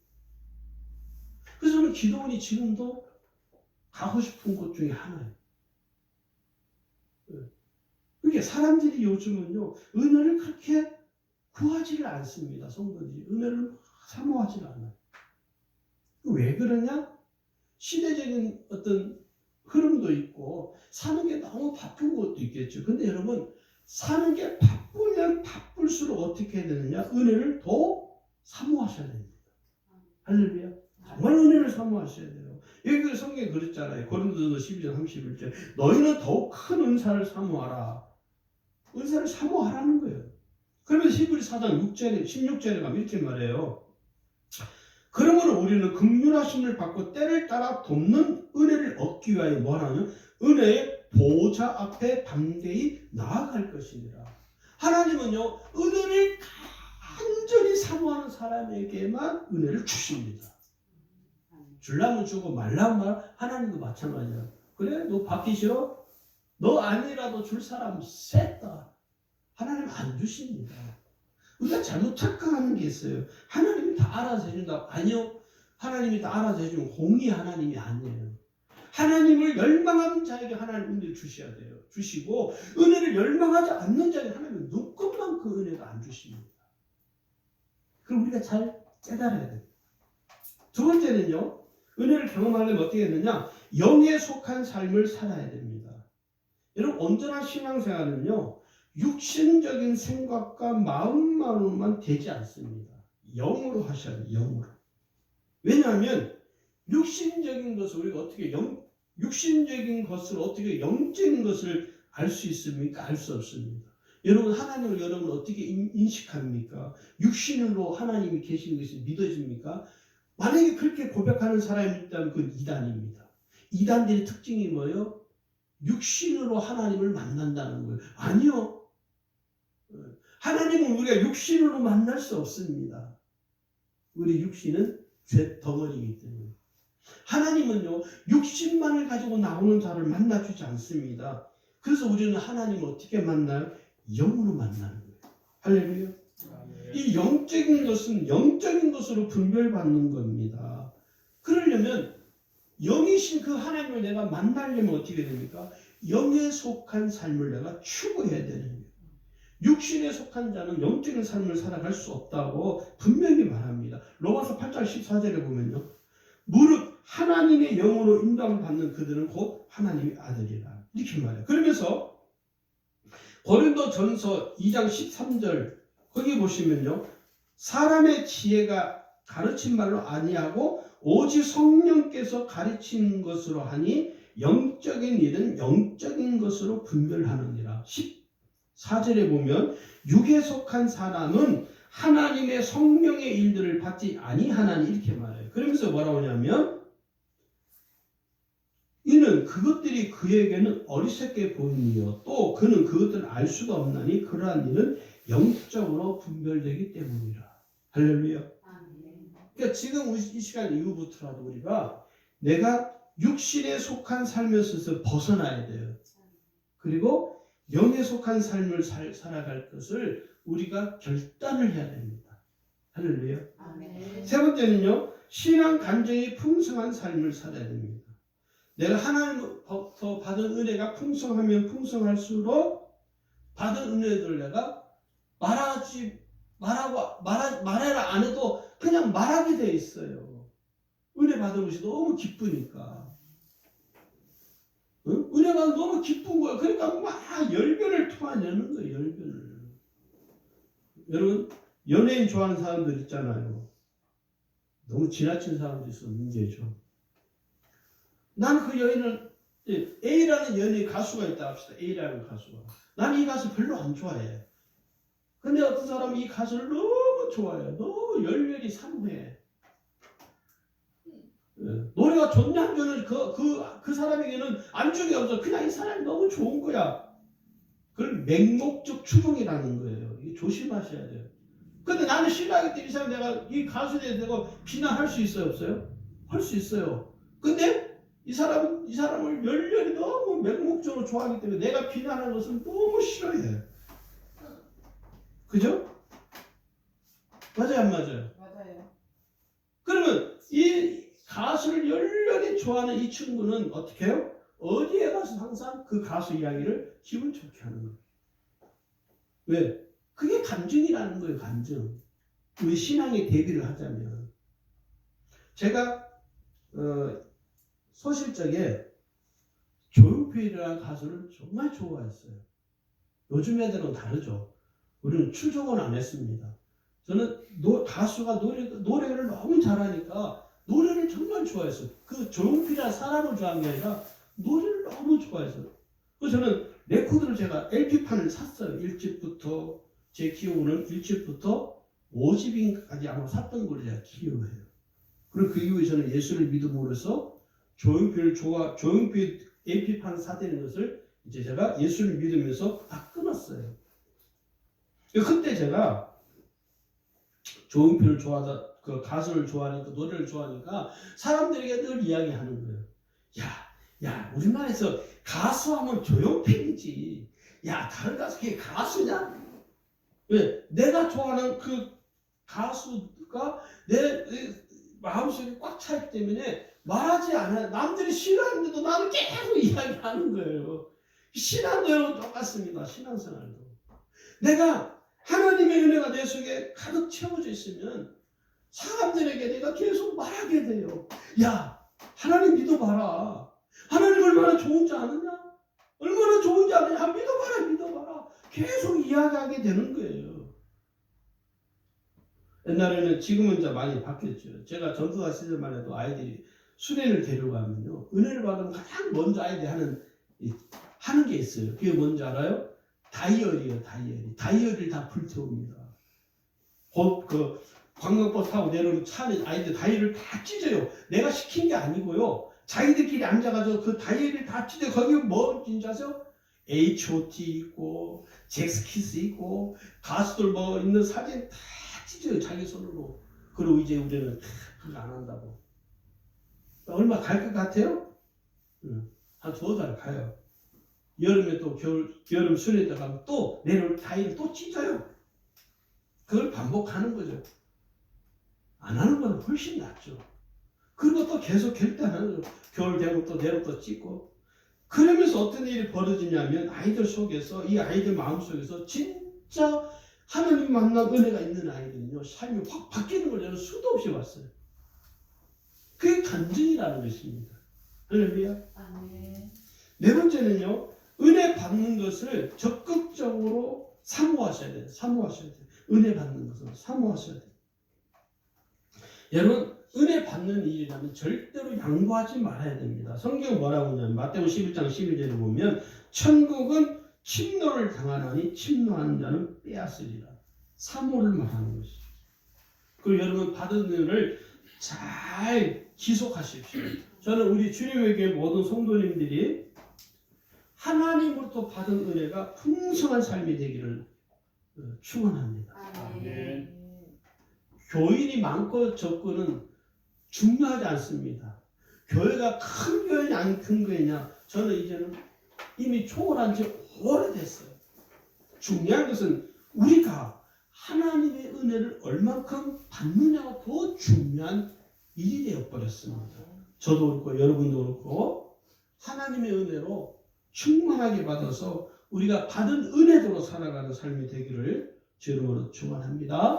그래서 저는 기도원이 지금도 가고 싶은 곳 중에 하나예요. 그러니까 사람들이 요즘은요, 은혜를 그렇게 구하지를 않습니다. 성도들이 은혜를 사모하지를 않아요. 왜 그러냐? 시대적인 어떤 흐름도 있고 사는 게 너무 바쁜 것도 있겠죠. 근데 여러분, 사는 게 바쁘면 바쁠수록 어떻게 해야 되느냐? 은혜를 더 사모하셔야 됩니다. 할렐루야. 정말 은혜를 사모하셔야 돼요. 여기 성경에 그랬잖아요. 고린도전서 12장 31절. 너희는 더욱 큰 은사를 사모하라. 은사를 사모하라는 거예요. 그러면서 히브리 4장 6절에 16절에 가면 이렇게 말해요. 그러므로 우리는 긍휼하심을 받고 때를 따라 돕는 은혜를 얻기 위하여 뭐하냐면 은혜의 보좌 앞에 담대히 나아갈 것이니라. 하나님은요 은혜를 간절히 사모하는 사람에게만 은혜를 주십니다. 주려면 주고 말라면 말. 하나님도 마찬가지야. 그래? 너 받기 싫어? 너 아니라도 줄 사람 셌다. 하나님 안 주십니다. 우리가 잘못 착각하는 게 있어요. 하나님이 다 알아서 해준다. 아니요. 하나님이 다 알아서 해주는 공의 하나님이 아니에요. 하나님을 열망하는 자에게 하나님 은혜를 주셔야 돼요. 주시고 은혜를 열망하지 않는 자에게 하나님은 눈금만 그 은혜가 안 주십니다. 그럼 우리가 잘 깨달아야 돼요. 두 번째는요. 은혜를 경험하려면 어떻게 했느냐? 영에 속한 삶을 살아야 됩니다. 여러분 온전한 신앙생활은요. 육신적인 생각과 마음만으로만 되지 않습니다. 영으로 하셔야 돼요. 영으로. 왜냐하면 육신적인 것을 우리가 어떻게 육신적인 것을 어떻게 영적인 것을 알 수 있습니까? 알 수 없습니다. 여러분 하나님을 여러분 어떻게 인식합니까? 육신으로 하나님이 계시는 것이 믿어집니까? 만약에 그렇게 고백하는 사람이 있다면 그건 이단입니다. 이단들의 특징이 뭐예요? 육신으로 하나님을 만난다는 거예요. 아니요. 하나님은 우리가 육신으로 만날 수 없습니다. 우리 육신은 죄 덩어리이기 때문에. 하나님은요 육신만을 가지고 나오는 자를 만나주지 않습니다. 그래서 우리는 하나님을 어떻게 만나요? 영으로 만나는 거예요. 할렐루야. 이 영적인 것은 영적인 것으로 분별받는 겁니다. 그러려면 영이신 그 하나님을 내가 만나려면 어떻게 됩니까? 영에 속한 삶을 내가 추구해야 되는 거예요. 육신에 속한 자는 영적인 삶을 살아갈 수 없다고 분명히 말합니다. 로마서 8장 14절에 보면요. 무릇 하나님의 영으로 인도받는 그들은 곧 하나님의 아들이라. 이렇게 말해요. 그러면서 고린도전서 2장 13절 거기 보시면요. 사람의 지혜가 가르친 말로 아니하고 오직 성령께서 가르치는 것으로 하니 영적인 일은 영적인 것으로 분별하느니라. 14절에 보면 육에 속한 사람은 하나님의 성령의 일들을 받지 아니하나니 이렇게 말해요. 그러면서 뭐라고 하냐면 이는 그것들이 그에게는 어리석게 보이니요 또 그는 그것들을 알 수도 없나니 그러한 일은 영적으로 분별되기 때문이라. 할렐루야. 그러니까 지금 이 시간 이후부터라도 우리가 내가 육신에 속한 삶에서 벗어나야 돼요. 그리고 영에 속한 삶을 살아갈 것을 우리가 결단을 해야 됩니다. 할렐루야. 세 번째는요. 신앙 감정이 풍성한 삶을 살아야 됩니다. 내가 하나님부터 받은 은혜가 풍성하면 풍성할수록 받은 은혜들 내가 말해라 안 해도 그냥 말하게 돼 있어요. 은혜 받은 것이 너무 기쁘니까. 응? 은혜 받은 너무 기쁜 거야. 그러니까 막 열변을 토해내는 거예요. 열변을. 여러분 연예인 좋아하는 사람들 있잖아요. 너무 지나친 사람도 있어 문제죠. 나는 그 여인을 A라는 연예인 가수가 있다 합시다. A라는 가수가. 나는 이 가수 별로 안 좋아해. 근데 어떤 사람은 이 가수를 너무 좋아해요. 너무 열렬히 사모해. 노래가 좋냐 안 좋냐 그 사람에게는 안중이 없어. 그냥 이 사람이 너무 좋은 거야. 그걸 맹목적 추종이라는 거예요. 이게 조심하셔야 돼요. 근데 나는 싫어하기 때문에 이 사람 내가 이 가수에 대해서 내가 비난할 수 있어요 없어요? 할 수 있어요. 근데 이 사람을 열렬히 너무 맹목적으로 좋아하기 때문에 내가 비난하는 것은 너무 싫어해. 그죠? 맞아요 안 맞아요? 맞아요. 그러면 이 가수를 열렬히 좋아하는 이 친구는 어떻게 해요? 어디에 가서 항상 그 가수 이야기를 기분 좋게 하는 거예요. 왜? 그게 감정이라는 거예요. 감정. 우리 신앙의 대비를 하자면 제가 소실적에 조용필이라는 가수를 정말 좋아했어요. 요즘 애들은 다르죠. 우리는 추종은 안 했습니다. 저는 가수가 노래를 너무 잘하니까 노래를 정말 좋아했어요. 그 조용필이라는 사람을 좋아한 게 아니라 노래를 너무 좋아했어요. 그래서 저는 레코드를 제가 LP판을 샀어요. 1집부터 제 기억으로는 1집부터 5집인까지 아마 샀던 걸로 제가 기억해요. 그리고 그 이후에 저는 예수를 믿음으로 해서 조용필 AP판 사되는 것을 이제 제가 예수를 믿으면서 다 끊었어요. 그때 제가 조용필을 좋아하다, 그 가수를 좋아하니까, 노래를 좋아하니까 사람들에게 늘 이야기하는 거예요. 야, 우리나라에서 가수하면 조용필이지. 야, 다른 가수 그게 가수냐? 왜? 내가 좋아하는 그 가수가 내 마음속에 꽉 차있기 때문에 말하지 않아요. 남들이 싫어하는데도 나는 계속 이야기하는 거예요. 신앙도 여러분 똑같습니다. 신앙생활도. 내가 하나님의 은혜가 내 속에 가득 채워져 있으면 사람들에게 내가 계속 말하게 돼요. 야, 하나님 믿어봐라. 하나님 얼마나 좋은지 아느냐? 얼마나 좋은지 아느냐? 믿어봐라. 계속 이야기하게 되는 거예요. 옛날에는, 지금은 이제 많이 바뀌었죠. 제가 전도사 시절만 해도 아이들이 수련을 데려가면요, 은혜를 받으면 가장 먼저 아이들이 하는 게 있어요. 그게 뭔지 알아요? 다이어리예요. 다이어리를 다 불태웁니다. 그 관광버스 타고 내려오는 차 안에 아이들 다이어리를 다 찢어요. 내가 시킨 게 아니고요. 자기들끼리 앉아가지고 그 다이어리를 다 찢어요. 거기 뭐 있는지 아세요? H.O.T 있고 잭스키스 있고 가수들 뭐 있는 사진 다 찢어요. 자기 손으로. 그리고 이제 우리는 그거 안 한다고. 얼마 갈 것 같아요? 한 2달 가요. 여름에 또 여름 수련회 때 가면 또 내려올 다이를 또 찢어요. 그걸 반복하는 거죠. 안 하는 건 훨씬 낫죠. 그리고 또 계속 결단하는 거죠. 겨울 되고 또 내려 또 찢고. 그러면서 어떤 일이 벌어지냐면 아이들 속에서, 이 아이들 마음 속에서 진짜 하나님 만난 은혜가 있는 아이들은요, 삶이 확 바뀌는 걸 저는 수도 없이 봤어요. 그게 간증이라는 것입니다. 할렐루야. 네 번째는요, 은혜 받는 것을 적극적으로 사모하셔야 돼요. 은혜 받는 것을 사모하셔야 돼요. 여러분, 은혜 받는 일이라면 절대로 양보하지 말아야 됩니다. 성경은 뭐라고 하냐면 마태복음 11장 11절에 보면 천국은 침노를 당하나니 침노하는 자는 빼앗으리라. 사모를 말하는 것이죠. 그리고 여러분, 받은 은혜를 잘 지속하십시오. 저는 우리 주님의 교회 모든 성도님들이 하나님으로부터 받은 은혜가 풍성한 삶이 되기를 축원합니다. 아멘. 교인이 많고 적고는 중요하지 않습니다. 교회가 큰 교회냐 아닌 큰 교회냐, 저는 이제는 이미 초월한 지 오래됐어요. 중요한 것은 우리가 하나님의 은혜를 얼만큼 받느냐가 더 중요한 일이 되어버렸습니다. 저도 그렇고 여러분도 그렇고 하나님의 은혜로 충만하게 받아서 우리가 받은 은혜대로 살아가는 삶이 되기를 주님으로 축원합니다.